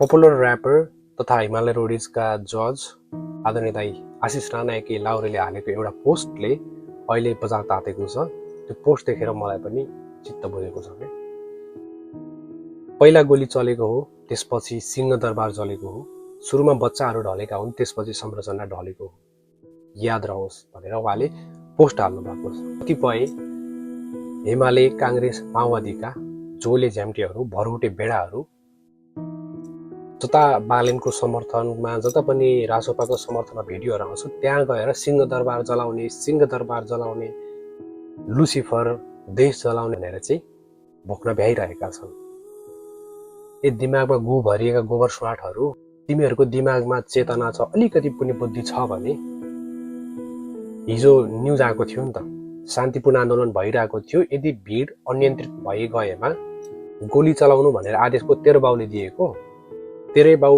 Popular rapper तथा हिमालय रोडिजका जज आदरणीय दाई आशिष राणा एके लाउरेले हालेको एउटा पोस्टले अहिले बजार तातेको छ। त्यो पोस्ट देखेर मलाई पनि चित्त बुझेको छ। पहिला गोली चलेको हो, त्यसपछि सिंहदरबार जलेको हो, सुरुमा बच्चाहरू ढलेका हुन्, त्यसपछि संरचना ढलेको हो, याद रहोस् भनेर उहाँले पोस्ट हाल्नु भएको छ। कतिपय एमाले काङ्ग्रेस माओवादीका झोले झ्याम्टेहरू भरौटे बेडाहरू जता बालेनको समर्थनमा जता पनि रासोपाको समर्थनमा भिडियोहरू आउँछ त्यहाँ गएर सिंहदरबार जलाउने लुसिफर देश जलाउने भनेर चाहिँ भोक्न भ्याइरहेका छन्। यी दिमागमा गु भरिएका गोबर स्वाटहरू, तिमीहरूको दिमागमा चेतना छ, अलिकति पनि बुद्धि छ भने हिजो न्युज आएको थियो नि त, शान्तिपूर्ण आन्दोलन भइरहेको थियो, यदि भिड अनियन्त्रित भइ गएमा गोली चलाउनु भनेर आदेश को तेरो बाउले दिएको, तेरै बाउ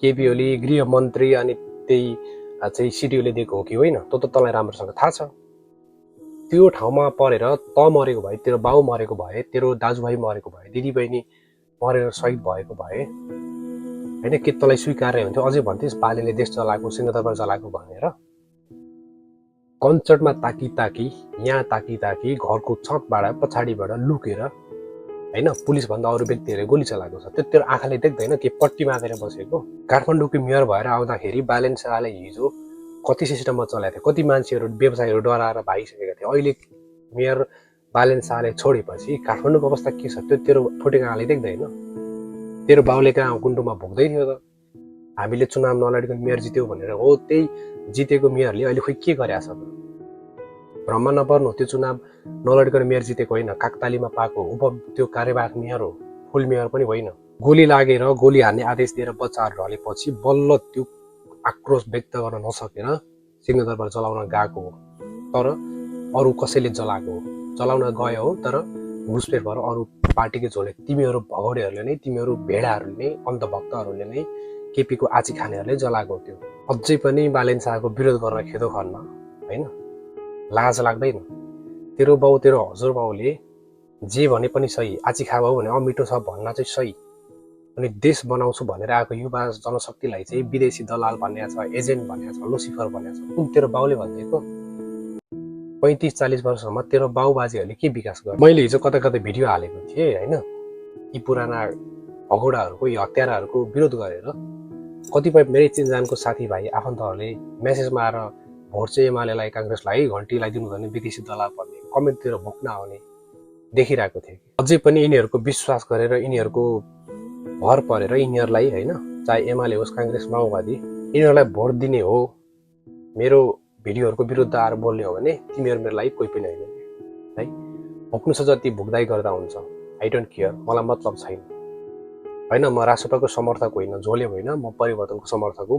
केपी ओली गृहमन्त्री अनि त्यही चाहिँ सिडिओले दिएको हो कि होइन, त्यो त तँलाई राम्रोसँग थाहा छ। त्यो ठाउँमा परेर त मरेको भए, तेरो बाउ मरेको भए, तेरो दाजुभाइ मरेको भए, दिदीबहिनी मरेर शहीद भएको भए होइन, के तँलाई स्वीकार्य हुन्थ्यो? अझै भन्थेस् बालेले देश जलाएको, सिंहदरबार जलाएको भनेर। कञ्चटमा ताकी यहाँ ताकी घरको छतबाट पछाडिबाट लुकेर होइन, पुलिस भन्दा अरू व्यक्तिहरूले गोली चलाएको छ। त्यो तेरो आँखाले देख्दैन कि पट्टी मारेर बसेको? काठमाडौँको मेयर भएर आउँदाखेरि बालेन शाहले हिजो कति सिस्टममा चलाएको थियो, कति मान्छेहरू व्यवसायीहरू डराएर भागिसकेका थिए। अहिले मेयर बालेन शाहले छोडेपछि काठमाडौँको अवस्था के छ त्यो तेरो फुटेको आँखाले देख्दैन? तेरो बाउले कहाँ गुन्डोमा भोग्दै थियो त? हामीले चुनाव नलडिकन मेयर जित्यो भनेर हो, त्यही जितेको मेयरले अहिले खोइ के गरेछ त? भ्रममा नपर्नु, त्यो चुनाव नलडिकन मेयर जितेको होइन, काकतालीमा पाएको त्यो कार्यवाहक मेयर हो, फुल मेयर पनि होइन। गोली लागेर गोली हान्ने आदेश दिएर बच्चाहरू ढलेपछि बल्ल त्यो आक्रोश व्यक्त गर्न नसकेर सिंहदरबार जलाउन गएको हो। तर अरू कसैले जलाएको हो, जलाउन गयो हो, तर घुसपेट भएर अरू पार्टीकै झोले तिमीहरू भगौडेहरूले नै, तिमीहरू भेडाहरूले नै, अन्धभक्तहरूले नै, केपीको आँची खानेहरूले जलाएको थियो। अझै पनि बालेन शाहको विरोध गर्न खेदो खन्न होइन, लाज लाग्दैन? तेरो बाउ, तेरो हजुरबाउले जे भने पनि सही, आँची खा बाउ भने अमिठो छ भन्न चाहिँ सही, अनि देश बनाउँछु भनेर आएको युवा जनशक्तिलाई चाहिँ विदेशी दलाल भन्ने छ, एजेन्ट भन्ने छ, लुसिफर भन्ने छ। कुन तेरो बाउले भनिदिएको? 35-40 वर्षमा तेरो बाउ बाजेहरूले के विकास गर्यो? मैले हिजो कता कतै भिडियो हालेको थिएँ होइन, यी पुराना भगौडाहरूको, यी हत्याराहरूको विरोध गरेर कतिपय मेरै चिनजानको साथीभाइ आफन्तहरूले मेसेजमा आएर भोट चाहिँ एमालेलाई, काङ्ग्रेसलाई घन्टी लगाइदिनु भने विदेशी दलाल पर्ने कमेन्टतिर भोक्न आउने देखिरहेको थिएँ। अझै पनि यिनीहरूको विश्वास गरेर, यिनीहरूको भर परेर यिनीहरूलाई होइन, चाहे एमाले होस्, काङ्ग्रेस, माओवादी, यिनीहरूलाई भोट दिने हो, मेरो भिडियोहरूको विरुद्ध आएर बोल्ने हो भने तिमीहरू मेरो लागि कोही पनि होइन है। भोग्नु छ जति भोग्दै गर्दा हुन्छ, आई डोन्ट केयर, मलाई मतलब छैन होइन। म रासोपाको समर्थक होइन, झोले होइन, म परिवर्तनको समर्थक हो।